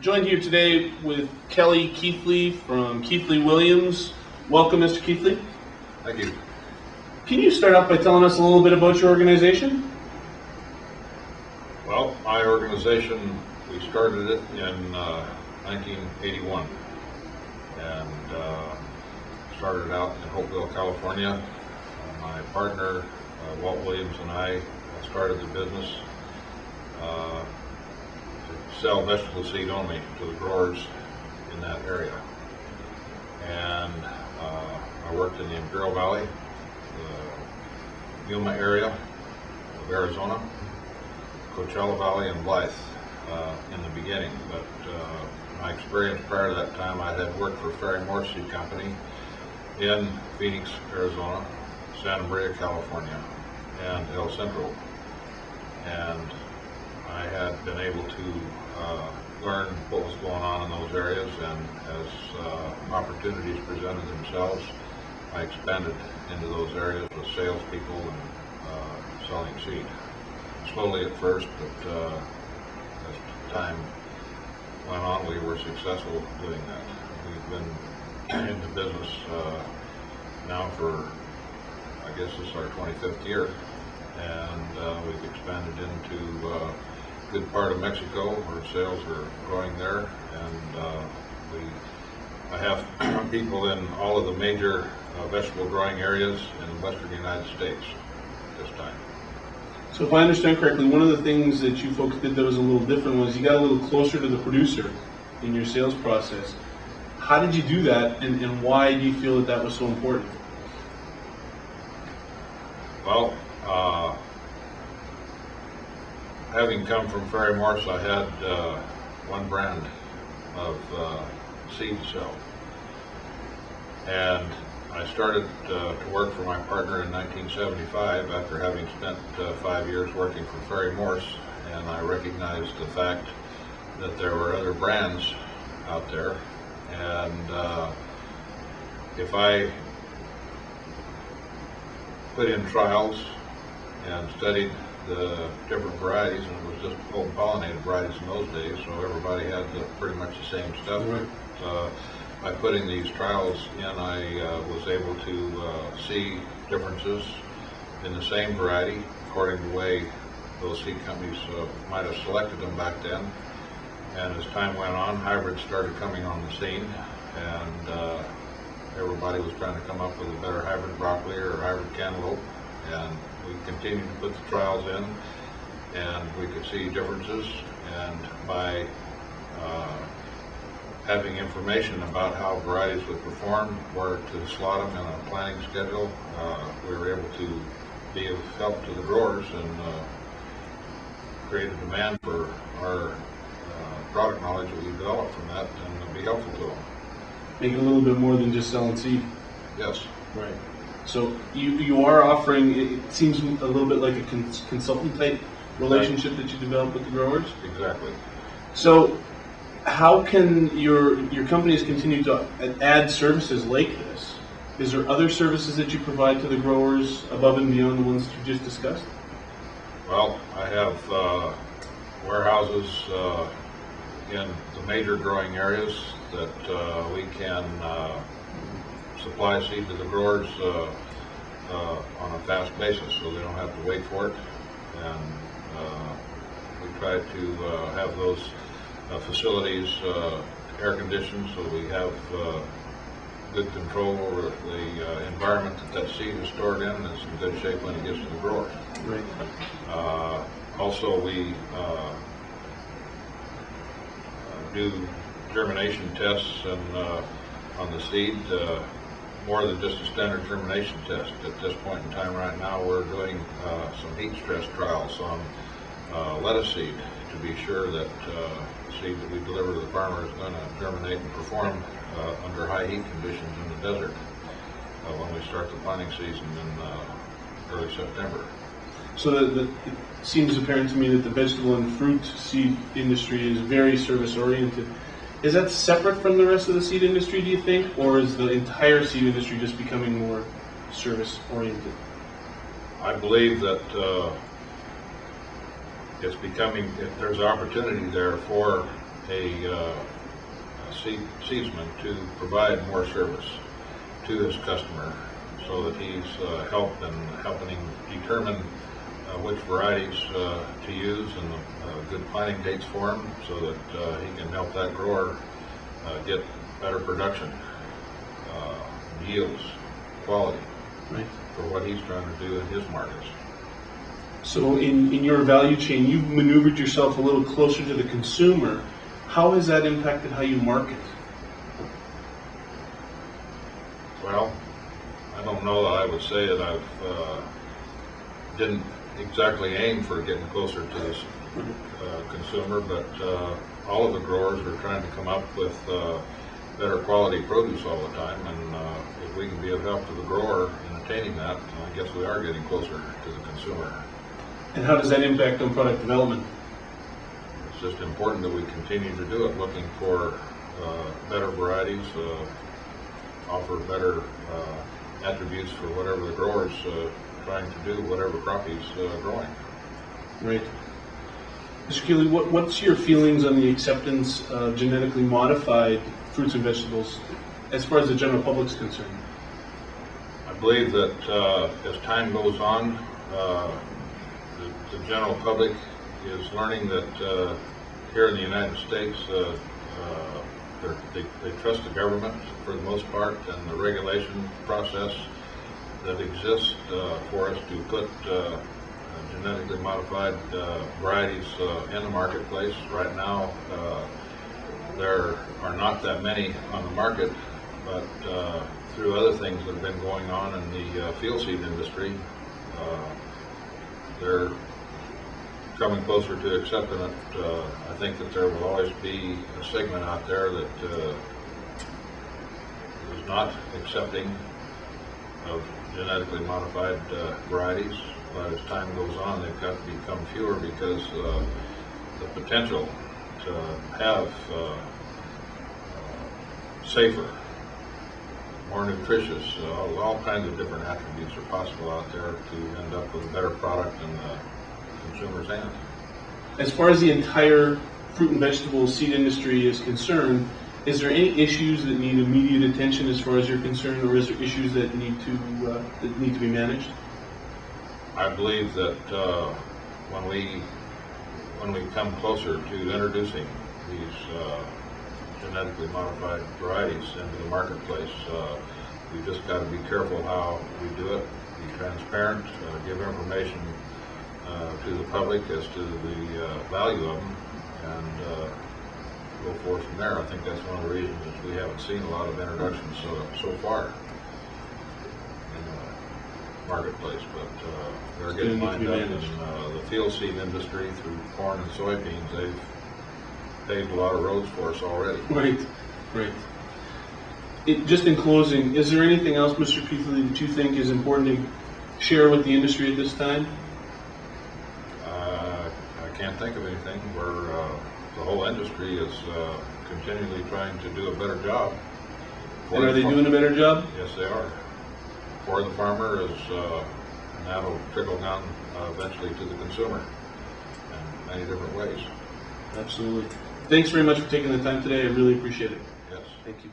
Joined here today with Kelly Kiethly from Kiethly Williams. Welcome, Mr. Kiethly. Thank you. Can you start off by telling us a little bit about your organization? Well, my organization, we started it in 1981 and started out in Hopeville, California. My partner, Walt Williams, and I started the business to sell vegetable seed only to the growers in that area. And I worked in the Imperial Valley, the Yuma area of Arizona, Coachella Valley, and Blythe in the beginning. But my experience prior to that time, I had worked for Ferry-Moore Seed Company in Phoenix, Arizona, Santa Maria, California, and El Centro. And I had been able to learn what was going on in those areas, and as opportunities presented themselves, I expanded into those areas with salespeople and selling seed. Slowly at first, but as time went on, we were successful doing that. We've been in the business now for, I guess this is our 25th year, and we've expanded into a good part of Mexico where sales are growing there, and I have people in all of the major vegetable growing areas in the western United States at this time. So if I understand correctly, one of the things that you folks did that was a little different was you got a little closer to the producer in your sales process. How did you do that, and why do you feel that that was so important? Well, having come from Ferry-Moore, I had one brand of seed to sell. And I started to work for my partner in 1975 after having spent 5 years working for Ferry-Moore, and I recognized the fact that there were other brands out there, and if I put in trials and studied the different varieties, and it was just open pollinated varieties in those days, so everybody had pretty much the same stuff. Right. By putting these trials in, I was able to see differences in the same variety according to the way those seed companies might have selected them back then. And as time went on, hybrids started coming on the scene, and everybody was trying to come up with a better hybrid broccoli or hybrid cantaloupe. And we continued to put the trials in, and we could see differences. And by having information about how varieties would perform, where to slot them in a planting schedule, we were able to be of help to the growers and create a demand for our product knowledge that we developed from that, and be helpful to them. Make it a little bit more than just selling seed. Yes. Right. So you are offering, it seems a little bit like a consultant type relationship that you develop with the growers? Exactly. So how can your companies continue to add services like this? Is there other services that you provide to the growers above and beyond the ones that you just discussed? Well, I have warehouses in the major growing areas that we can supply seed to the growers on a fast basis, so they don't have to wait for it. And we try to have those facilities air conditioned, so we have good control over the environment that seed is stored in, and it's in good shape when it gets to the growers. Right. Also, we do germination tests and on the seed, more than just a standard germination test. At this point in time right now, we're doing some heat stress trials on lettuce seed to be sure that the seed that we deliver to the farmer is going to germinate and perform under high heat conditions in the desert when we start the planting season in early September. So it seems apparent to me that the vegetable and fruit seed industry is very service oriented. Is that separate from the rest of the seed industry, do you think, or is the entire seed industry just becoming more service oriented? I believe that it's becoming, there's opportunity there for a seedsman to provide more service to his customer, so that he's helping him determine which varieties to use and good planting dates for him, so that he can help that grower get better production, yields, quality, Right. for what he's trying to do in his markets. So in your value chain, you've maneuvered yourself a little closer to the consumer. How has that impacted how you market? Well, I don't know that I would say that I've didn't exactly aim for getting closer to this consumer, but all of the growers are trying to come up with better quality produce all the time, and if we can be of help to the grower in attaining that, I guess we are getting closer to the consumer. And how does that impact on product development? It's just important that we continue to do it, looking for better varieties, offer better attributes for whatever the grower's trying to do, whatever crop he's growing. Right. Mr. Kiethly, what's your feelings on the acceptance of genetically modified fruits and vegetables as far as the general public's concerned? I believe that as time goes on, the general public is learning that here in the United States, they trust the government for the most part, and the regulation process that exists for us to put genetically modified varieties in the marketplace. Right now, there are not that many on the market, but through other things that have been going on in the field seed industry, they're coming closer to accepting it. I think that there will always be a segment out there that is not accepting of genetically modified varieties, but as time goes on, they've got to become fewer, because the potential to have safer, more nutritious, all kinds of different attributes are possible out there to end up with a better product in the consumer's hands. As far as the entire fruit and vegetable seed industry is concerned, is there any issues that need immediate attention as far as you're concerned, or is there issues that need to be managed? I believe that when we come closer to introducing these genetically modified varieties into the marketplace, we've just got to be careful how we do it, be transparent, give information to the public as to the value of them, and go forth from there. I think that's one of the reasons that we haven't seen a lot of introductions so far in the marketplace, but they're getting lined up in the field seed industry through corn and soybeans. They've paved a lot of roads for us already. Right, right. Just in closing, is there anything else, Mr. Kiethly, that you think is important to share with the industry at this time? I can't think of anything. Where the whole industry is continually trying to do a better job. And are they doing a better job? Yes, they are. For the farmer, and that'll trickle down eventually to the consumer in many different ways. Absolutely. Thanks very much for taking the time today. I really appreciate it. Yes. Thank you.